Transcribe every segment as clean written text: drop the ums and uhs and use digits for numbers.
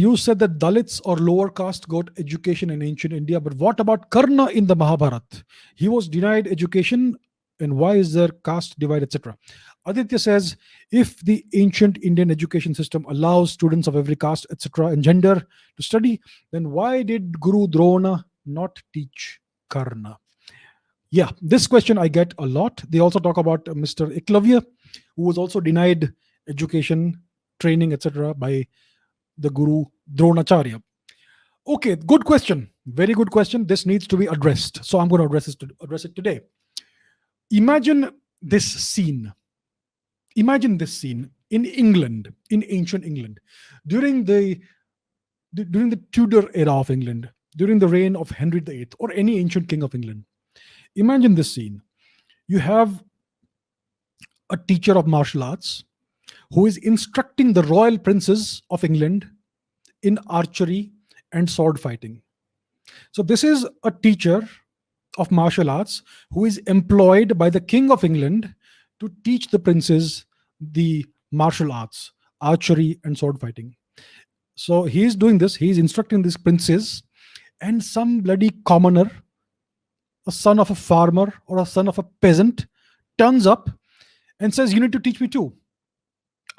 You said that Dalits or lower caste got education in ancient India, but what about Karna in the Mahabharata? He was denied education, and why is there caste divide, etc.? Aditya says, if the ancient Indian education system allows students of every caste, etc., and gender to study, then why did Guru Drona not teach Karna? Yeah, this question I get a lot. They also talk about Mr. Eklavya, who was also denied education, training, etc., by the Guru Dronacharya. Okay, good question. Very good question. This needs to be addressed. So I'm going to address it today. Imagine this scene. Imagine this scene in England, in ancient England, during the Tudor era of England, during the reign of Henry VIII or any ancient king of England. Imagine this scene. You have a teacher of martial arts who is instructing the royal princes of England in archery and sword fighting. So, this is a teacher of martial arts who is employed by the King of England to teach the princes the martial arts, archery, and sword fighting. So, he is doing this, he is instructing these princes, and some bloody commoner, a son of a farmer or a son of a peasant, turns up and says, "You need to teach me too.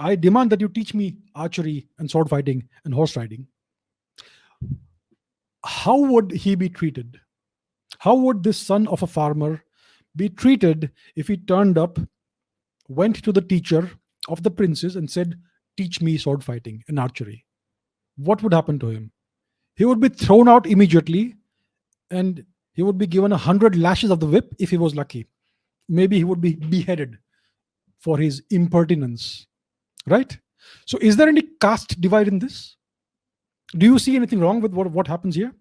I demand that you teach me archery and sword fighting and horse riding." How would he be treated? How would this son of a farmer be treated if he turned up, went to the teacher of the princes and said, "Teach me sword fighting and archery"? What would happen to him? He would be thrown out immediately, and he would be given 100 lashes of the whip if he was lucky. Maybe he would be beheaded for his impertinence. Right? So, is there any caste divide in this? Do you see anything wrong with what happens here?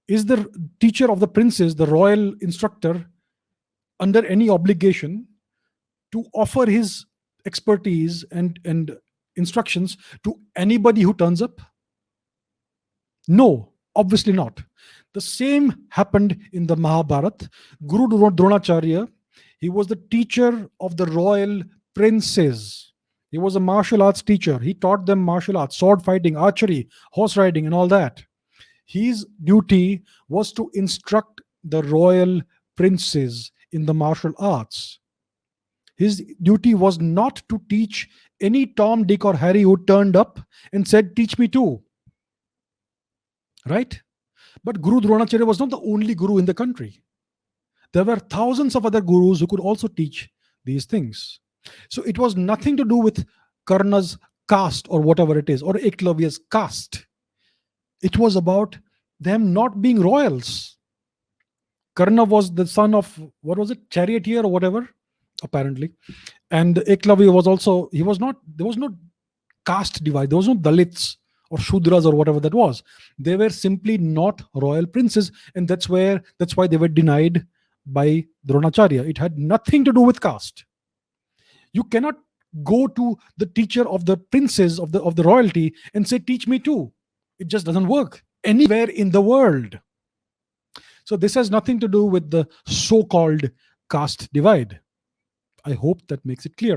Is the teacher of the princes, the royal instructor, under any obligation to offer his expertise and instructions to anybody who turns up? No, obviously not. The same happened in the Mahabharata. Guru Dronacharya, he was the teacher of the royal princes. He was a martial arts teacher. He taught them martial arts, sword fighting, archery, horse riding, and all that. His duty was to instruct the royal princes in the martial arts. His duty was not to teach any Tom, Dick, or Harry who turned up and said, "Teach me too." Right? But Guru Dronacharya was not the only guru in the country. There were thousands of other gurus who could also teach these things. So it was nothing to do with Karna's caste or whatever it is, or Eklavya's caste. It was about them not being royals. Karna was the son of, what was it, charioteer or whatever, apparently. And Eklavya was also, there was no caste divide. There was no Dalits or Shudras or whatever that was. They were simply not royal princes, and that's why they were denied by Dronacharya. It had nothing to do with caste. You cannot go to the teacher of the princes of the royalty and say, "Teach me too." It just doesn't work anywhere in the world. So this has nothing to do with the so-called caste divide. I hope that makes it clear.